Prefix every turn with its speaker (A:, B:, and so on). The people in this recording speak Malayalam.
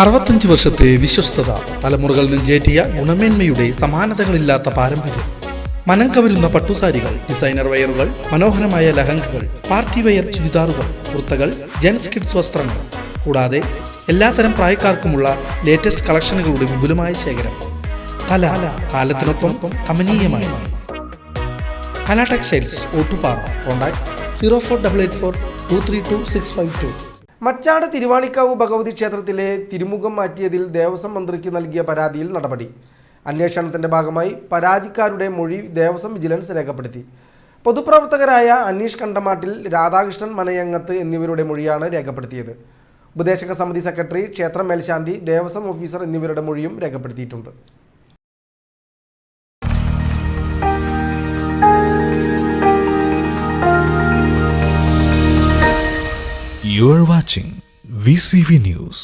A: 65 വർഷത്തെ വിശ്വസ്തത, തലമുറകൾ നെഞ്ചേറ്റിയ ഗുണമേന്മയുടെ സമാനതകളില്ലാത്ത പാരമ്പര്യം. മനം കവരുന്ന പട്ടുസാരികൾ, ഡിസൈനർ വെയറുകൾ, മനോഹരമായ ലഹങ്കകൾ, പാർട്ടി വെയർ ചുരിദാറുകൾ, കുർത്തകൾ, ജെൻസ് കിഡ്സ് വസ്ത്രങ്ങൾ, കൂടാതെ എല്ലാത്തരം പ്രായക്കാർക്കുമുള്ള ലേറ്റസ്റ്റ് കളക്ഷനുകളുടെ വിപുലമായ ശേഖരം. കല കാലത്തിനൊപ്പം കമനീയമായി. കല ടെക്സ്റ്റൈൽസ്, ഓട്ടുപാറ. കോൺടാക്ട് 04884232
B: മച്ചാട് തിരുവാണിക്കാവ് ഭഗവതി ക്ഷേത്രത്തിലെ തിരുമുഖം മാറ്റിയതിൽ ദേവസ്വം മന്ത്രിക്ക് നൽകിയ പരാതിയിൽ നടപടി. അന്വേഷണത്തിന്റെ ഭാഗമായി പരാതിക്കാരുടെ മൊഴി ദേവസ്വം വിജിലൻസ് രേഖപ്പെടുത്തി. പൊതുപ്രവർത്തകരായ അനീഷ് കണ്ടമാട്ടിൽ, രാധാകൃഷ്ണൻ മനയങ്ങത്ത് എന്നിവരുടെ മൊഴിയാണ് രേഖപ്പെടുത്തിയത്. ഉപദേശക സമിതി സെക്രട്ടറി, ക്ഷേത്ര മേൽശാന്തി, ദേവസ്വം ഓഫീസർ എന്നിവരുടെ മൊഴിയും രേഖപ്പെടുത്തിയിട്ടുണ്ട്.
C: You are watching VCV News.